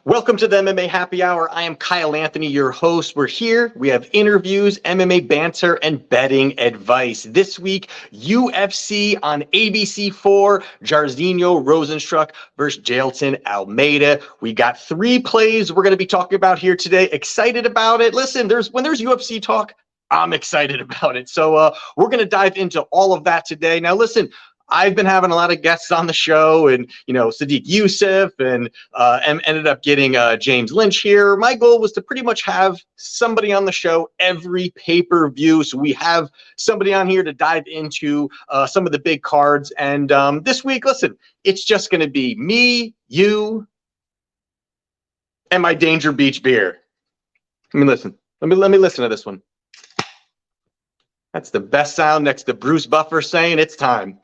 Welcome to the MMA Happy Hour. I am Kyle Anthony, your host. We're here. We have interviews, MMA banter, and betting advice. This week, UFC on ABC4, Jairzinho Rozenstruik versus Jailton Almeida. We got 3 plays we're going to be talking about here today. Excited about it. Listen, when there's UFC talk, I'm excited about it. So we're going to dive into all of that today. Now, listen, I've been having a lot of guests on the show, and Sadiq Youssef, and ended up getting James Lynch here. My goal was to pretty much have somebody on the show every pay-per-view, so we have somebody on here to dive into some of the big cards. And this week, listen, it's just going to be me, you, and my Danger Beach beer. Let me listen. Let me listen to this one. That's the best sound next to Bruce Buffer saying it's time.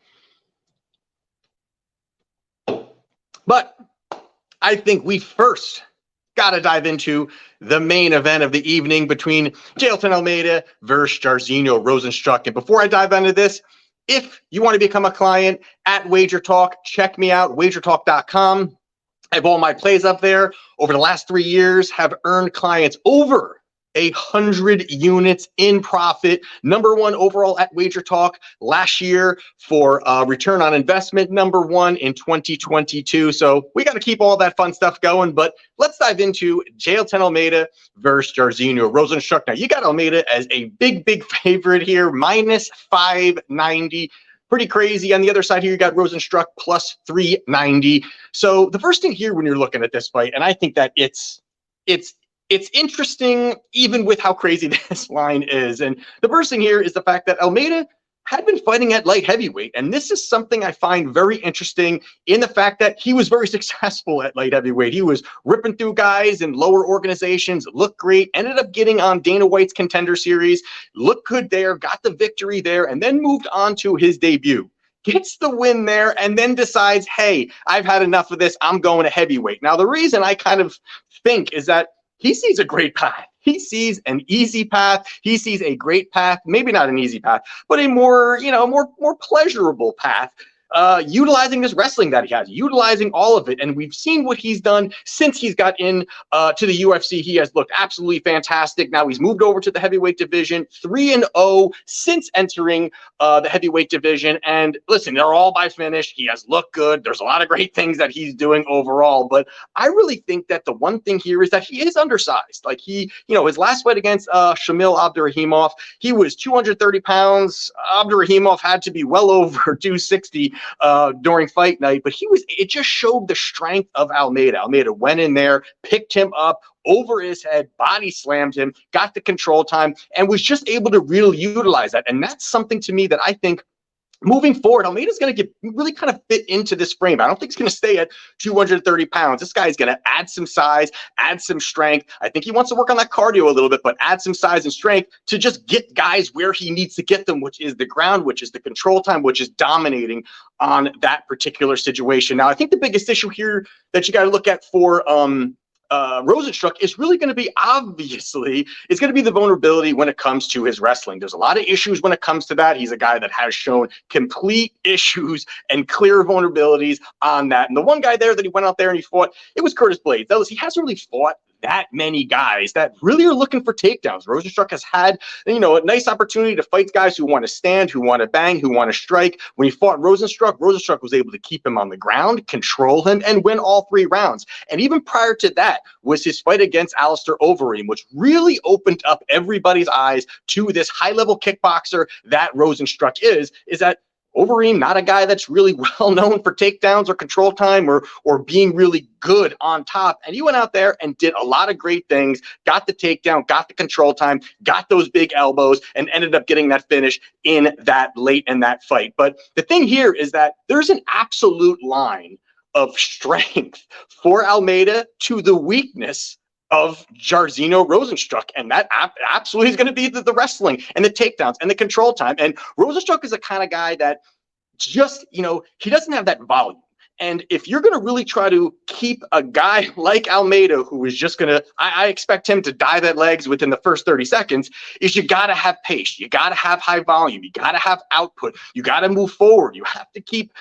But I think we first got to dive into the main event of the evening between Jailton Almeida versus Jairzinho Rozenstruik. And before I dive into this, if you want to become a client at Wagertalk, check me out, wagertalk.com. I have all my plays up there. Over the last 3 years, have earned clients over 100 units in profit. #1 overall at Wagertalk last year for return on investment. #1 in 2022. So we got to keep all that fun stuff going. But let's dive into Jailton Almeida versus Jairzinho Rozenstruik. Now, you got Almeida as a big favorite here, -590. Pretty crazy. On the other side here, you got Rosenstruck +390. So the first thing here when you're looking at this fight, and I think that it's interesting even with how crazy this line is. And the first thing here is the fact that Almeida had been fighting at light heavyweight. And this is something I find very interesting in the fact that he was very successful at light heavyweight. He was ripping through guys in lower organizations, looked great, ended up getting on Dana White's Contender Series, looked good there, got the victory there, and then moved on to his debut. Gets the win there, and then decides, hey, I've had enough of this. I'm going to heavyweight. Now, the reason I kind of think is that he sees a great path. He sees an easy path. He sees a great path, maybe not an easy path, but a more pleasurable path, utilizing this wrestling that he has, utilizing all of it. And we've seen what he's done since he's got in to the UFC. He has looked absolutely fantastic. Now he's moved over to the heavyweight division, 3-0 since entering the heavyweight division. And listen, they're all by finish. He has looked good. There's a lot of great things that he's doing overall. But I really think that the one thing here is that he is undersized. Like his last fight against Shamil Abdurrahimov, he was 230 pounds. Abdurrahimov had to be well over 260 during fight night, but it just showed the strength of Almeida. Almeida went in there, picked him up over his head, body slammed him, got the control time, and was just able to really utilize that. And that's something to me that I think moving forward, Almeida's going to really kind of fit into this frame. I don't think he's going to stay at 230 pounds. This guy's going to add some size, add some strength. I think he wants to work on that cardio a little bit, but add some size and strength to just get guys where he needs to get them, which is the ground, which is the control time, which is dominating on that particular situation. Now, I think the biggest issue here that you got to look at for Rosenstruck is really going to be, obviously, it's going to be the vulnerability when it comes to his wrestling. There's a lot of issues when it comes to that. He's a guy that has shown complete issues and clear vulnerabilities on that. And the one guy there that he went out there and he fought, it was Curtis Blaydes. He hasn't really fought that many guys that really are looking for takedowns. Rosenstruck has had, a nice opportunity to fight guys who want to stand, who want to bang, who want to strike. When he fought Rosenstruck was able to keep him on the ground, control him, and win all 3 rounds. And even prior to that was his fight against Alistair Overeem, which really opened up everybody's eyes to this high-level kickboxer that Rosenstruck is that Overeem, not a guy that's really well known for takedowns or control time or being really good on top. And he went out there and did a lot of great things, got the takedown, got the control time, got those big elbows, and ended up getting that finish in that late in that fight. But the thing here is that there's an absolute line of strength for Almeida to the weakness of Jairzinho Rozenstruik, and that absolutely is going to be the wrestling and the takedowns and the control time. And Rozenstruik is the kind of guy that just, he doesn't have that volume. And if you're going to really try to keep a guy like Almeida, who is just going to, I expect him to dive at legs within the first 30 seconds, is you got to have pace. You got to have high volume. You got to have output. You got to move forward. You have to keep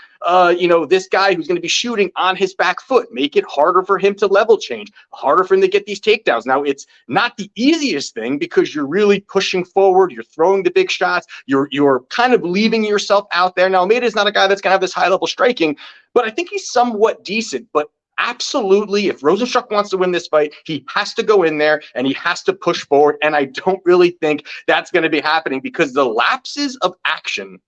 this guy who's going to be shooting on his back foot, make it harder for him to level change, harder for him to get these takedowns. Now, it's not the easiest thing because you're really pushing forward, you're throwing the big shots, you're kind of leaving yourself out there. Now, Almeida is not a guy that's going to have this high-level striking, but I think he's somewhat decent. But absolutely, if Rosenstruck wants to win this fight, he has to go in there and he has to push forward. And I don't really think that's going to be happening because the lapses of action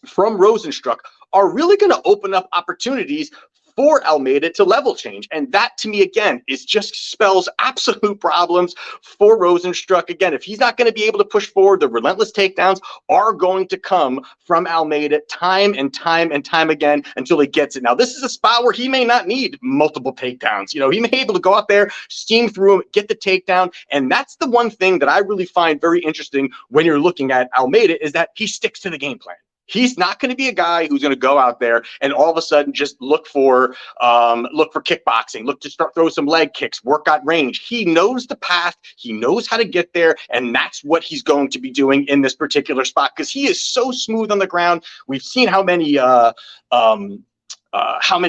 from Rosenstruck are really going to open up opportunities for Almeida to level change. And that, to me, again, is just spells absolute problems for Rosenstruck. Again, if he's not going to be able to push forward, the relentless takedowns are going to come from Almeida time and time and time again until he gets it. Now, this is a spot where he may not need multiple takedowns. He may be able to go out there, steam through him, get the takedown. And that's the one thing that I really find very interesting when you're looking at Almeida is that he sticks to the game plan. He's not going to be a guy who's going to go out there and all of a sudden just look for kickboxing, look to start throw some leg kicks, work out range. He knows the path, he knows how to get there, and that's what he's going to be doing in this particular spot because he is so smooth on the ground. We've seen how many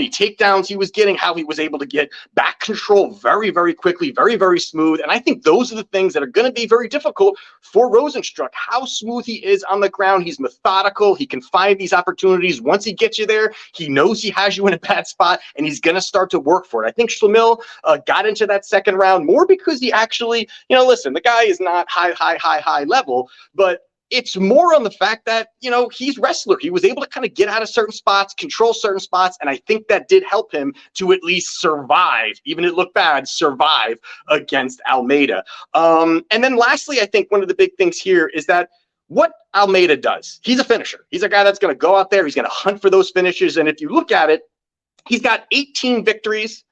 takedowns he was getting, how he was able to get back control very, very quickly, very, very smooth. And I think those are the things that are going to be very difficult for Rosenstruck, how smooth he is on the ground. He's methodical. He can find these opportunities. Once he gets you there, he knows he has you in a bad spot, and he's going to start to work for it. I think Schlemiel got into that second round more because he actually, listen, the guy is not high level, but it's more on the fact that, he's wrestler. He was able to kind of get out of certain spots, control certain spots, and I think that did help him to at least survive, even if it looked bad, survive against Almeida. And then lastly, I think one of the big things here is that what Almeida does, he's a finisher. He's a guy that's going to go out there, he's going to hunt for those finishes, and if you look at it, he's got 18 victories,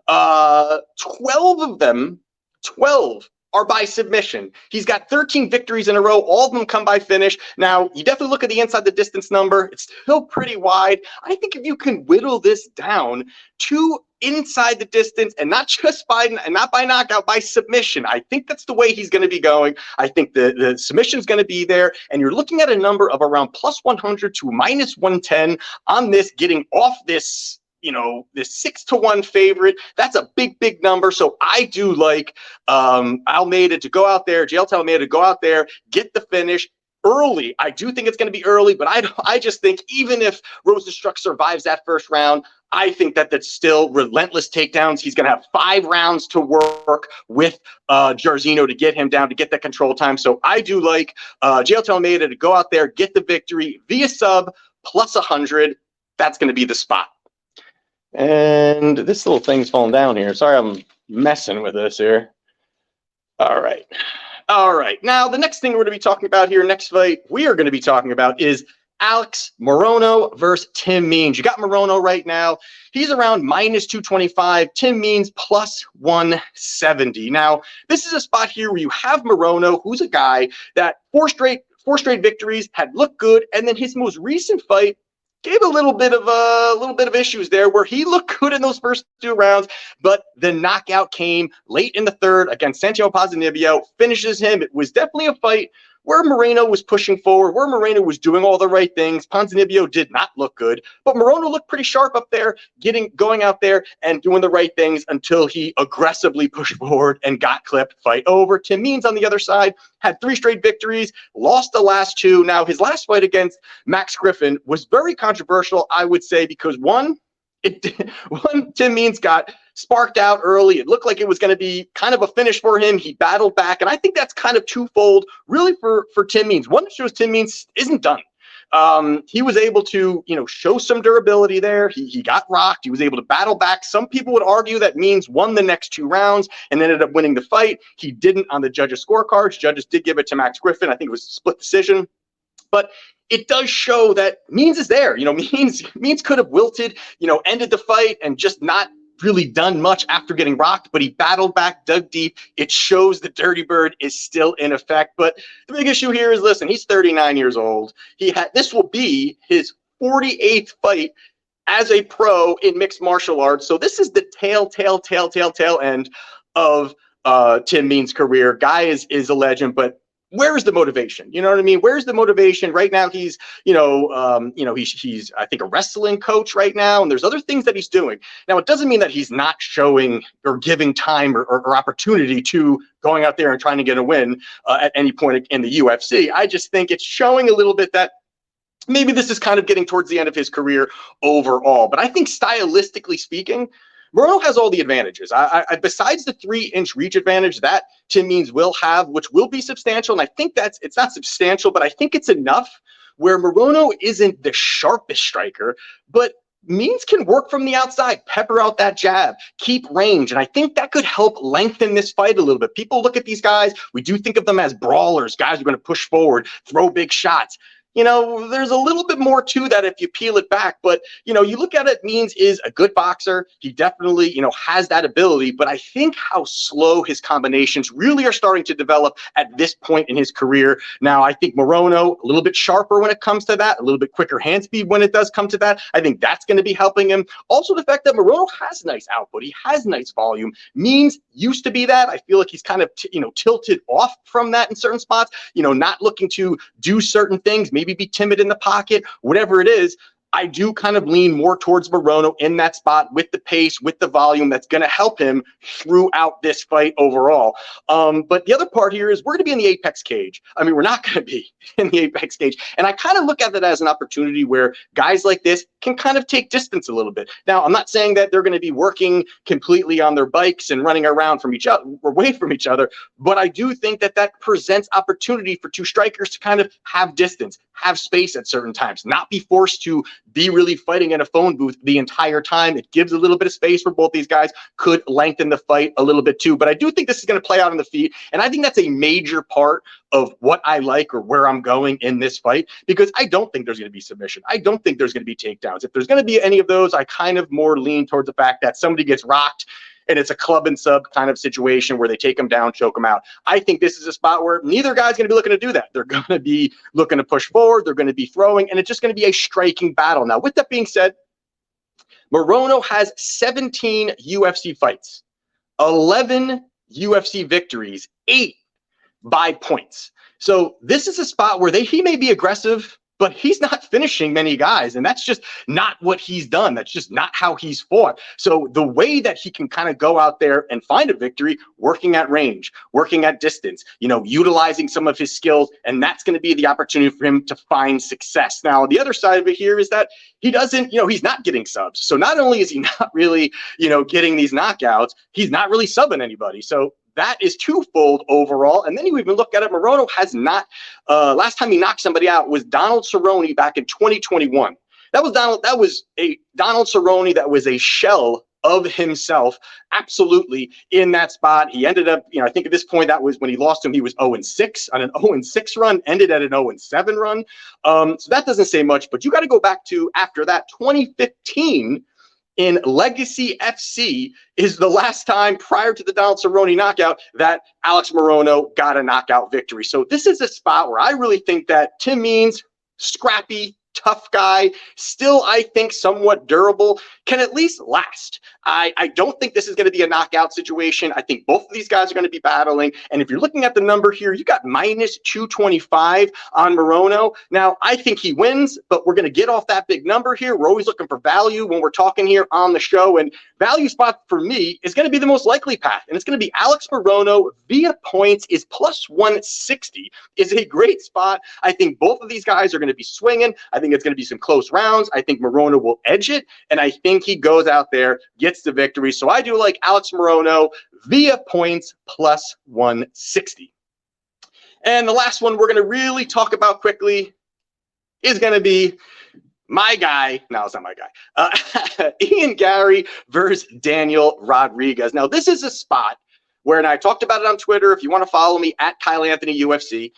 12 of them, 12 are by submission. He's got 13 victories in a row. All of them come by finish. Now, you definitely look at the inside the distance number. It's still pretty wide. I think if you can whittle this down to inside the distance and not just by knockout, by submission, I think that's the way he's going to be going. I think the submission is going to be there. And you're looking at a number of around plus 100 to minus 110 on this, getting off this this 6-1 favorite. That's a big number. So I do like Almeida to go out there, Jailton Almeida to go out there, get the finish early. I do think it's going to be early, but I just think even if Rosenstruck survives that first round, I think that's still relentless takedowns. He's going to have 5 rounds to work with Jairzinho to get him down, to get that control time. So I do like Jailton Almeida to go out there, get the victory via sub plus 100. That's going to be the spot. And this little thing's falling down here. Sorry, I'm messing with this here. All right. Now, the next thing we're going to be talking about here, next fight we are going to be talking about is Alex Morono versus Tim Means. You got Morono right now. He's around minus 225. Tim Means plus 170. Now, this is a spot here where you have Morono, who's a guy that four straight victories, had looked good, and then his most recent fight gave a little bit of issues there where he looked good in those first 2 rounds, but the knockout came late in the third against Santiago Ponzinibbio, finishes him. It was definitely a fight where Morono was pushing forward, where Morono was doing all the right things. Ponzinibbio did not look good, but Morono looked pretty sharp up there, going out there and doing the right things until he aggressively pushed forward and got clipped. Fight over. Tim Means on the other side had 3 straight victories, lost the last 2. Now, his last fight against Max Griffin was very controversial, I would say, because one, Tim Means got sparked out early. It looked like it was going to be kind of a finish for him. He battled back, and I think that's kind of twofold, really, for Tim Means. One, that shows Tim Means isn't done. He was able to, show some durability there. He got rocked. He was able to battle back. Some people would argue that Means won the next 2 rounds and ended up winning the fight. He didn't on the judges' scorecards. Judges did give it to Max Griffin. I think it was a split decision. But it does show that Means is there. Means could have wilted, ended the fight and just not really done much after getting rocked, but he battled back, dug deep. It shows the Dirty Bird is still in effect. But the big issue here is, listen, he's 39 years old. This will be his 48th fight as a pro in mixed martial arts. So this is the tail end of Tim Means' career. Guy is a legend, but where's the motivation? You know what I mean? Where's the motivation? Right now, he's, he's I think a wrestling coach right now, and there's other things that he's doing. Now, it doesn't mean that he's not showing or giving time or opportunity to going out there and trying to get a win at any point in the UFC. I just think it's showing a little bit that maybe this is kind of getting towards the end of his career overall. But I think stylistically speaking, Morono has all the advantages. Besides the 3-inch reach advantage that Tim Means will have, which will be substantial, and I think it's not substantial, but I think it's enough where Morono isn't the sharpest striker, but Means can work from the outside, pepper out that jab, keep range, and I think that could help lengthen this fight a little bit. People look at these guys, we do think of them as brawlers, guys who are going to push forward, throw big shots. There's a little bit more to that if you peel it back, but, you look at it, Means is a good boxer. He definitely, has that ability, but I think how slow his combinations really are starting to develop at this point in his career. Now, I think Morono, a little bit sharper when it comes to that, a little bit quicker hand speed when it does come to that. I think that's going to be helping him. Also, the fact that Morono has nice output. He has nice volume. Means used to be that. I feel like he's kind of, tilted off from that in certain spots, not looking to do certain things, maybe be timid in the pocket, whatever it is. I do kind of lean more towards Morono in that spot with the pace, with the volume that's going to help him throughout this fight overall. But the other part here is we're going to be in the apex cage. I mean, we're not going to be in the apex cage. And I kind of look at it as an opportunity where guys like this can kind of take distance a little bit. Now, I'm not saying that they're going to be working completely on their bikes and running around from each other, away from each other, but I do think that that presents opportunity for two strikers to kind of have distance, have space at certain times, not be forced to be really fighting in a phone booth the entire time. It gives a little bit of space for both these guys, could lengthen the fight a little bit too. But I do think this is going to play out on the feet. And I think that's a major part of what I like or where I'm going in this fight, because I don't think there's going to be submission. I don't think there's going to be takedowns. If there's going to be any of those, I kind of more lean towards the fact that somebody gets rocked and it's a club and sub kind of situation where they take them down, choke them out. I think this is a spot where neither guy's going to be looking to do that. They're going to be looking to push forward. They're going to be throwing, and it's just going to be a striking battle. Now, with that being said, Morono has 17 UFC fights, 11 UFC victories, 8 by points. So this is a spot where he may be aggressive, but he's not finishing many guys, and that's just not what he's done. That's just not how he's fought. So the way that he can kind of go out there and find a victory, working at range, working at distance, utilizing some of his skills, and that's going to be the opportunity for him to find success. Now, the other side of it here is that he doesn't, he's not getting subs. So not only is he not really, getting these knockouts, he's not really subbing anybody. So that is twofold overall. And then you even look at it, Morono has not, last time he knocked somebody out was Donald Cerrone back in 2021. That was a Donald Cerrone that was a shell of himself, absolutely, in that spot. He ended up, I think at this point, that was when he lost him, he was 0-6 on an 0-6 run, ended at an 0-7 run. So that doesn't say much, but you got to go back to after that 2015 in Legacy FC is the last time prior to the Donald Cerrone knockout that Alex Morono got a knockout victory. So this is a spot where I really think that Tim Means, scrappy, tough guy, still, I think, somewhat durable, can at least last. I don't think this is going to be a knockout situation. I think both of these guys are going to be battling. And if you're looking at the number here, you got -225 on Morono. Now, I think he wins, but we're going to get off that big number here. We're always looking for value when we're talking here on the show. And value spot for me is going to be the most likely path. And it's going to be Alex Morono via points is +160 is a great spot. I think both of these guys are going to be swinging. I think it's going to be some close rounds. I think Morono will edge it. And I think he goes out there, gets the victory. So I do like Alex Morono via points +160. And the last one we're going to really talk about quickly is going to be my guy. No, it's not my guy. Ian Garry versus Daniel Rodriguez. Now, this is a spot where, and I talked about it on Twitter, if you want to follow me, at Kyle Anthony UFC,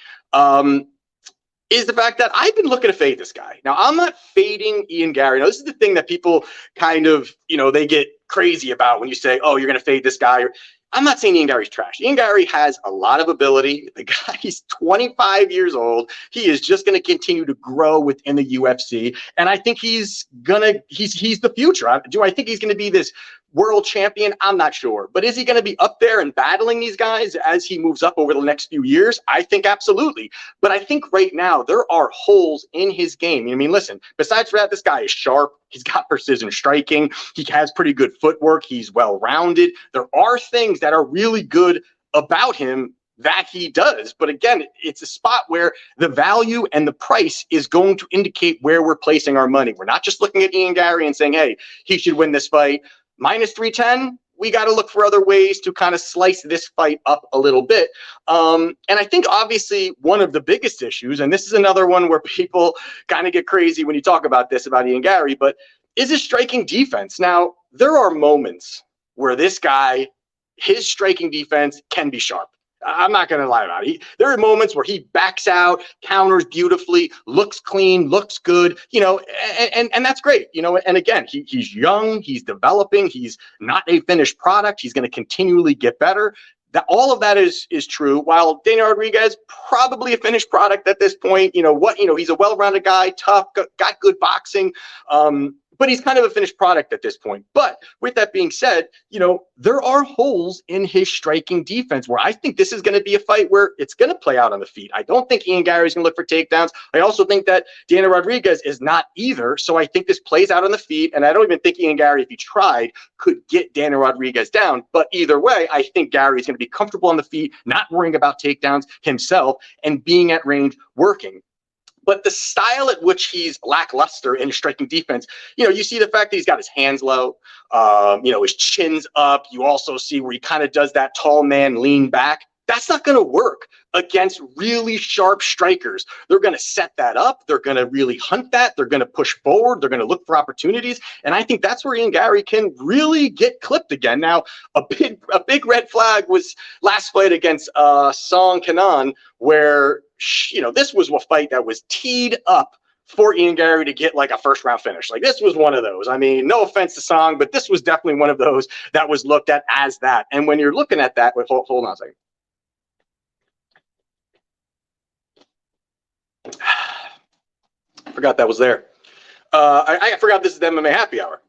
is the fact that I've been looking to fade this guy. Now, I'm not fading Ian Garry. Now, this is the thing that people kind of, they get crazy about when you say, oh, you're going to fade this guy. I'm not saying Ian Garry's trash. Ian Garry has a lot of ability. The guy's 25 years old. He is just going to continue to grow within the UFC. And I think he's the future. Do I think he's going to be this world champion? I'm not sure. But is he going to be up there and battling these guys as he moves up over the next few years? I think absolutely. But I think right now there are holes in his game. I mean, listen, besides that, this guy is sharp. He's got precision striking. He has pretty good footwork. He's well-rounded. There are things that are really good about him that he does. But again, it's a spot where the value and the price is going to indicate where we're placing our money. We're not just looking at Ian Garry and saying, hey, he should win this fight. Minus 310, we got to look for other ways to kind of slice this fight up a little bit. And I think obviously one of the biggest issues, and this is another one where people kind of get crazy when you talk about this, about Ian Garry, but is his striking defense. Now, there are moments where this guy, his striking defense can be sharp. I'm not going to lie about it. There are moments where he backs out, counters beautifully, looks clean, looks good, you know, and that's great, you know. And again, he's young, he's developing, he's not a finished product. He's going to continually get better. That all of that is true. While Daniel Rodriguez, probably a finished product at this point, he's a well-rounded guy, tough, got good boxing. But he's kind of a finished product at this point. But with that being said, there are holes in his striking defense where I think this is going to be a fight where it's going to play out on the feet. I don't think Ian Garry is going to look for takedowns. I also think that Daniel Rodriguez is not either. So I think this plays out on the feet. And I don't even think Ian Garry, if he tried, could get Daniel Rodriguez down. But either way, I think Garry is going to be comfortable on the feet, not worrying about takedowns himself, and being at range working. But the style at which he's lackluster in his striking defense, you see the fact that he's got his hands low, his chin's up. You also see where he kind of does that tall man lean back. That's not going to work against really sharp strikers. They're going to set that up. They're going to really hunt that. They're going to push forward. They're going to look for opportunities. And I think that's where Ian Garry can really get clipped again. Now, a big red flag was last fight against Song Kenan, where this was a fight that was teed up for Ian Garry to get like a first round finish. Like, this was one of those. I mean, no offense to Song, but this was definitely one of those that was looked at as that. And when you're looking at that, hold on a second. I forgot that was there. I forgot this is the MMA happy hour.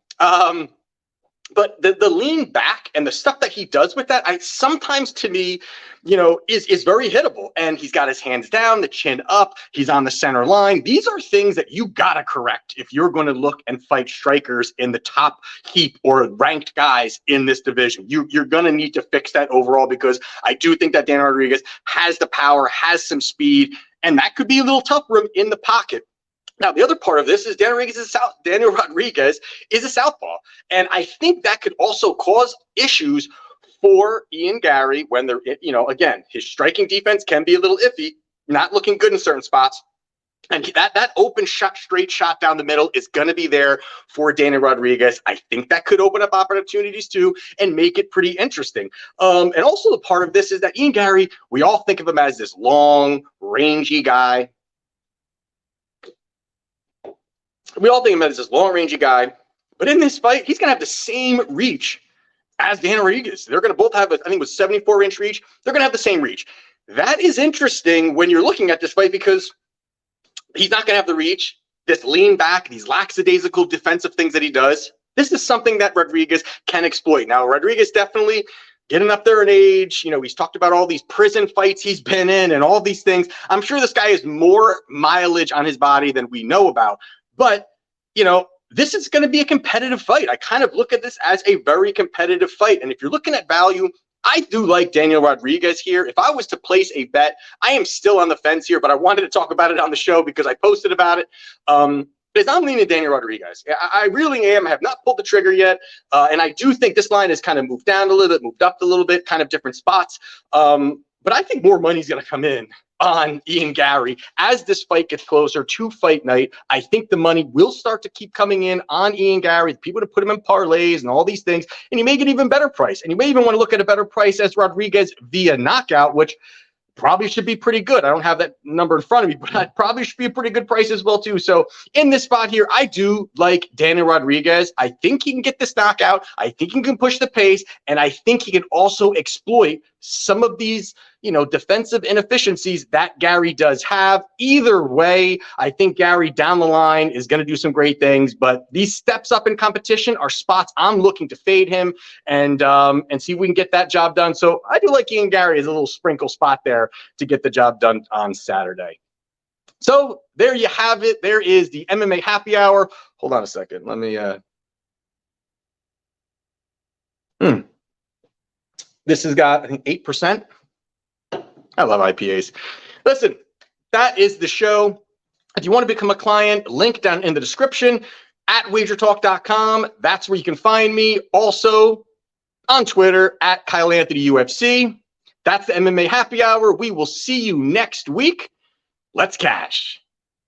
But the lean back and the stuff that he does with that, sometimes to me, is very hittable. And he's got his hands down, the chin up, he's on the center line. These are things that you got to correct if you're going to look and fight strikers in the top heap or ranked guys in this division. You're going to need to fix that overall, because I do think that Daniel Rodriguez has the power, has some speed, and that could be a little tough for him in the pocket. Now, the other part of this is Daniel Rodriguez is a southpaw. And I think that could also cause issues for Ian Garry when they're, again, his striking defense can be a little iffy, not looking good in certain spots. And that open shot, straight shot down the middle is going to be there for Daniel Rodriguez. I think that could open up opportunities too and make it pretty interesting. And also the part of this is that Ian Garry, we all think of him as this long, rangy guy. We all think of him as this long-rangey guy, but in this fight, he's going to have the same reach as Daniel Rodriguez. They're going to both have, I think it was 74-inch reach. They're going to have the same reach. That is interesting when you're looking at this fight, because he's not going to have the reach, this lean back, these lackadaisical defensive things that he does. This is something that Rodriguez can exploit. Now, Rodriguez definitely getting up there in age. He's talked about all these prison fights he's been in and all these things. I'm sure this guy has more mileage on his body than we know about. But, this is going to be a competitive fight. I kind of look at this as a very competitive fight. And if you're looking at value, I do like Daniel Rodriguez here. If I was to place a bet, I am still on the fence here, but I wanted to talk about it on the show because I posted about it. Because I'm leaning Daniel Rodriguez. I really am. I have not pulled the trigger yet. And I do think this line has kind of moved down a little bit, moved up a little bit, kind of different spots. But I think more money is going to come in on Ian Garry as this fight gets closer to fight night. I think the money will start to keep coming in on Ian Garry. People to put him in parlays and all these things, and you may get even better price. And you may even want to look at a better price as Rodriguez via knockout, which probably should be pretty good. I don't have that number in front of me, but that probably should be a pretty good price as well too. So in this spot here, I do like Daniel Rodriguez. I think he can get this knockout. I think he can push the pace, and I think he can also exploit some of these, defensive inefficiencies that Gary does have. Either way, I think Gary down the line is going to do some great things, but these steps up in competition are spots I'm looking to fade him and see if we can get that job done. So I do like Ian Gary as a little sprinkle spot there to get the job done on Saturday. So there you have it. There is the MMA happy hour. Hold on a second. Let me This has got, I think, 8%. I love IPAs. Listen, that is the show. If you want to become a client, link down in the description at Wagertalk.com. That's where you can find me. Also on Twitter at Kyle Anthony UFC. That's the MMA happy hour. We will see you next week. Let's cash.